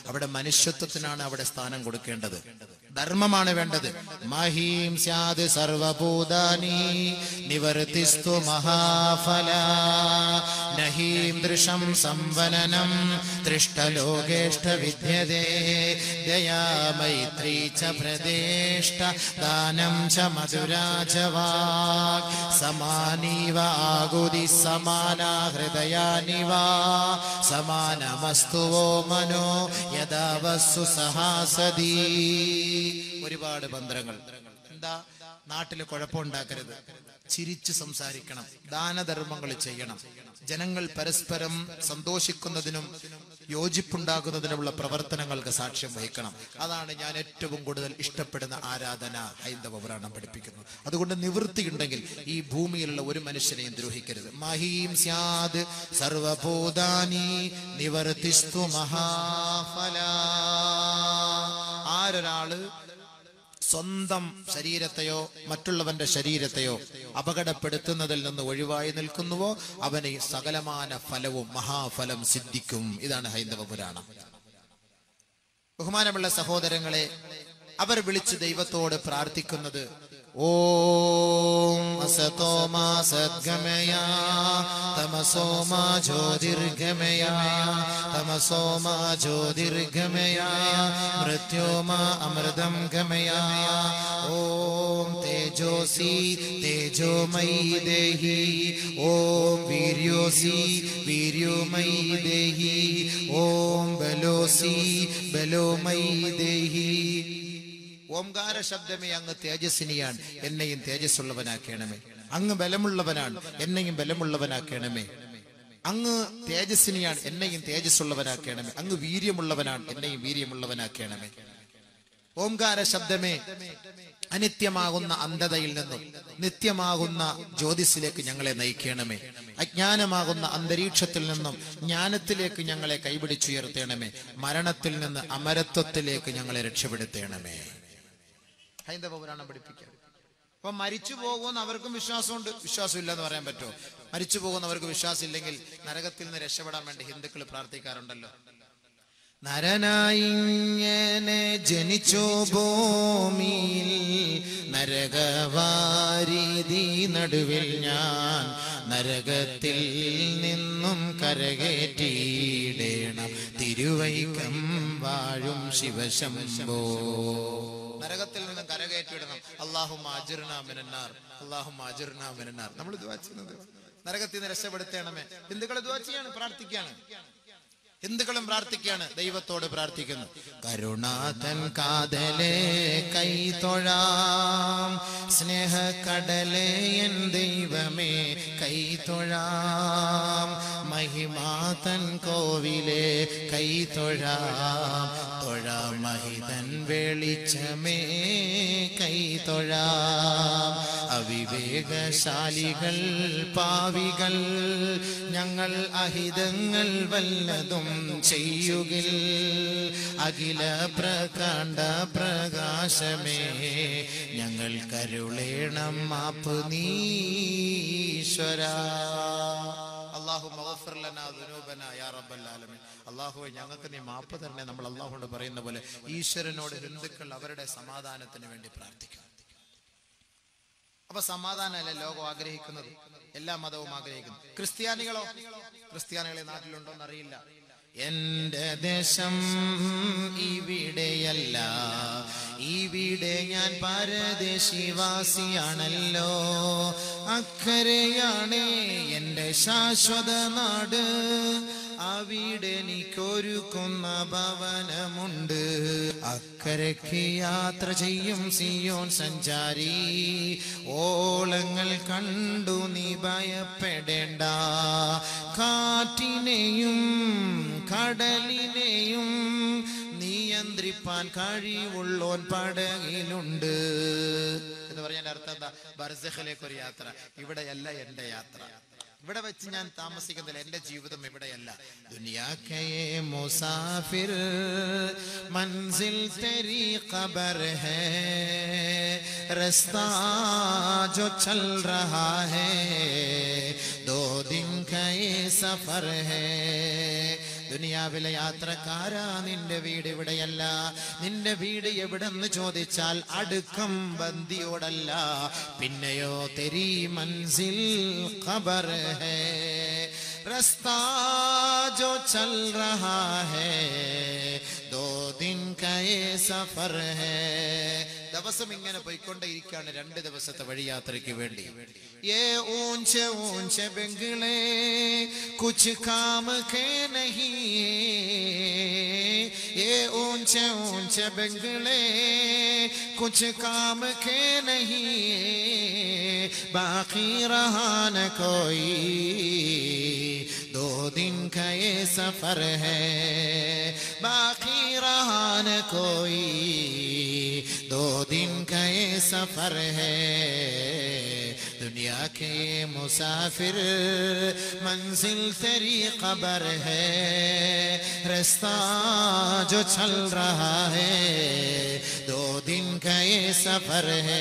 അവിടെ മനുഷ്യത്വത്തിനാണ് അവിടെ സ്ഥാനം കൊടുക്കേണ്ടത്. ധർമ്മമാണ് വേണ്ടത്. മഹീം സ്യാദ് സർവഭൂതാനി നിവർത്തിസ്തു മഹാഫല നഹീം ദൃശം സംവനനം ദൃഷ്ടലോകേഷ്ട വിദ്യതേ ദയാ മൈത്രീ ച പ്രദേഷ്ട ദാനം ച മധുരാജവാക് സമാനീവ ആകുതി സമാനാ ഹൃദയാനിവ സമാനമസ്തുവോ മനോ യഥാ വസ്തു സഹാസദീ. ഒരുപാട് മന്ത്രങ്ങൾ. എന്താ? നാട്ടിൽ കുഴപ്പമുണ്ടാക്കരുത്, ചിരിച്ച് സംസാരിക്കണം, ദാനധർമ്മങ്ങൾ ചെയ്യണം, ജനങ്ങൾ പരസ്പരം സന്തോഷിക്കുന്നതിനും യോജിപ്പുണ്ടാകുന്നതിനുമുള്ള പ്രവർത്തനങ്ങൾക്ക് സാക്ഷ്യം വഹിക്കണം. അതാണ് ഞാൻ ഏറ്റവും കൂടുതൽ ഇഷ്ടപ്പെടുന്ന ആരാധന ഹൈന്ദവ പുരാണം പഠിപ്പിക്കുന്നു. അതുകൊണ്ട് നിവൃത്തിയുണ്ടെങ്കിൽ ഈ ഭൂമിയിലുള്ള ഒരു മനുഷ്യനെയും ദ്രോഹിക്കരുത്. മഹീം സ്യാദ് സർവഭൂതാനി നിവർത്തിസ്തു മഹാഫല. ആരൊരാള് സ്വന്തം ശരീരത്തെയോ മറ്റുള്ളവന്റെ ശരീരത്തെയോ അപകടപ്പെടുത്തുന്നതിൽ നിന്ന് ഒഴിവായി നിൽക്കുന്നുവോ അവന് സകലമാന ഫലവും മഹാഫലം സിദ്ധിക്കും. ഇതാണ് ഹൈന്ദവ പുരാണം. ബഹുമാനമുള്ള സഹോദരങ്ങളെ, അവർ വിളിച്ച് ദൈവത്തോട് പ്രാർത്ഥിക്കുന്നത് ഓം അസതോ മാ സദ്ഗമയ തമസോ മാ ജ്യോതിർഗമയ തമസോ മാ ജ്യോതിർഗമയ മൃത്യോ മാ അമൃതം ഗമയ ഓം തേജോസി തേജോമയി ദേഹി ഓം വീര്യോസി വീര്യോമയി ദേഹി ഓം ബലോസി ബലോമയി ദേഹി. ഓംകാര ശബ്ദമേ, അങ്ങ് തേജസ്വിനിയാണ്, എന്നെയും തേജസ്സുള്ളവനാക്കണമേ. അങ്ങ് ബലമുള്ളവനാണ്, എന്നെയും ബലമുള്ളവനാക്കണമേ. അങ്ങ് തേജസ്വിനിയാണ്, എന്നെയും തേജസ്സുള്ളവനാക്കണമേ. അങ്ങ് വീര്യമുള്ളവനാണ്, എന്നെയും വീര്യമുള്ളവനാക്കണമേ. ഓംകാര ശബ്ദമേ, അനിത്യമാകുന്ന അന്ധതയിൽ നിന്നും നിത്യമാകുന്ന ജ്യോതിസിലേക്ക് ഞങ്ങളെ നയിക്കണമേ. അജ്ഞാനമാകുന്ന അന്തരീക്ഷത്തിൽ നിന്നും ജ്ഞാനത്തിലേക്ക് ഞങ്ങളെ കൈപിടിച്ചുയർത്തണമേ. മരണത്തിൽ നിന്ന് അമരത്വത്തിലേക്ക് ഞങ്ങളെ രക്ഷപ്പെടുത്തണമേ. ഹൈന്ദവ പുരാണം പഠിപ്പിക്കുക. അപ്പൊ മരിച്ചു പോകുമെന്ന് അവർക്കും വിശ്വാസമുണ്ട്. വിശ്വാസമില്ല എന്ന് പറയാൻ പറ്റുമോ? മരിച്ചു പോകുന്നവർക്ക് വിശ്വാസം ഇല്ലെങ്കിൽ നരകത്തിൽ നിന്ന് രക്ഷപ്പെടാൻ വേണ്ടി ഹിന്ദുക്കൾ പ്രാർത്ഥിക്കാറുണ്ടല്ലോ. നരനായിങ്ങനെ ജനിച്ചോ ഭൂമിയിൽ നരകവാരിധി നടുവിൽ ഞാൻ നരകത്തിൽ നിന്നും കരകേറ്റിയിടേണം തിരുവൈക്കം വാഴും ശിവശംഭോ. നരകത്തിൽ നിന്നും കരകയറ്റിവിടണം. അല്ലാഹുമ്മ അജ്ർനാ മിനന്നാർ, അല്ലാഹുമ്മ അജ്ർനാ മിനന്നാർ. നമ്മൾ ദുആ ചെയ്യുന്നത് നരകത്തിൽ നിന്ന് രക്ഷപ്പെടുത്തണമേ. ഹിന്ദുക്കൾ ദുആ ചെയ്യാണ്, പ്രാർത്ഥിക്കുകയാണ്. ഹിന്ദുക്കളും പ്രാർത്ഥിക്കുകയാണ്, ദൈവത്തോട് പ്രാർത്ഥിക്കുന്നു. കരുണാതൻ കാതലേ കൈ തൊഴാം സ്നേഹക്കടലേ എൻ ദൈവമേ കൈ തൊഴാം മഹിമാതൻ കോവിലേ കൈ തൊഴാം തൊഴാം മഹിതൻ വെളിച്ചമേ കൈ തൊഴാം. അവിവേകശാലികൾ പാവികൾ ഞങ്ങൾ അഹിതങ്ങൾ വല്ലതും ചെയ്യുകിൽ അഖില പ്രകാണ്ഡ പ്രകാശമേ ഞങ്ങൾ കരുളേണം മാപ്പ് നീശ്വര. അല്ലാഹുവേ ഞങ്ങൾക്ക് നീ മാപ്പ് തരണേ. നമ്മൾ അല്ലാഹുവോട് പറയുന്ന പോലെ ഈശ്വരനോട് ഹിന്ദുക്കൾ അവരുടെ സമാധാനത്തിന് വേണ്ടി പ്രാർത്ഥിക്കും. അപ്പൊ സമാധാനമല്ലേ ലോകം ആഗ്രഹിക്കുന്നത്, എല്ലാ മതവും ആഗ്രഹിക്കുന്നു. ക്രിസ്ത്യാനികളോ? ക്രിസ്ത്യാനികളെ നാട്ടിലുണ്ടോന്ന് അറിയില്ല. എന്റെ ദേശം ഇവിടെയല്ല, ഇവിടെ ഞാൻ പരദേശിവാസിയാണല്ലോ. അക്കരെയാണ് എന്റെ ശാശ്വത നാട്, അവിടെ എനിക്കൊരുക്കുന്ന ഭവനമുണ്ട്. അക്കരയ്ക്ക് യാത്ര ചെയ്യും സിയോൻ സഞ്ചാരി, ഓളങ്ങൾ കണ്ടു നീ ഭയപ്പെടേണ്ട. കാറ്റിനെയും കടലിനെയും നിയന്ത്രിപ്പാൻ കഴിവുള്ളോൻ പടകിലുണ്ട് എന്ന് പറഞ്ഞാൽ അർത്ഥം എന്താ? ബർസഖിലേക്ക് ഒരു യാത്ര. ഇവിടെയല്ല എന്റെ യാത്ര, ഇവിടെ വെച്ച് ഞാൻ താമസിക്കുന്നില്ല, എന്റെ ജീവിതം ഇവിടെയല്ല. ദുനിയാക്കേ മുസാഫിർ മൻസിൽ തെരി ഖബർ ഹേ, റസ്താ ജോ ചൽ രഹാ ഹേ, ദോ ദിൻ കാ യേ സഫർ ഹേ, ദുനിയാവിലെ യാത്രക്കാരാ, നിന്റെ വീട് ഇവിടെയല്ല. നിന്റെ വീട് എവിടെന്ന് ചോദിച്ചാൽ അടുക്കം ബന്ദിയോടല്ല, പിന്നെയോ തെരീ മൻസിൽ ഖബർ ഹേ. रस्ता जो चल रहा है 2 दिन का ये सफर है. ദിവസം ഇങ്ങനെ പോയിക്കൊണ്ടേയിരിക്കുകയാണ് 2 ദിവസത്തെ വഴിയാത്രയ്ക്ക് വേണ്ടി. ये ऊंचे ऊंचे बंगले कुछ काम के नहीं, ये ऊंचे ऊंचे बंगले कुछ काम के नहीं, बाकी रहा न कोई 2 दिन का ये सफर है, बाकी रहा न कोई 2 दिन का ये सफर है. दुनिया के मुसाफिर मंजिल तेरी क़ब्र है, रास्ता जो चल रहा है 2 दिन का ये सफर है.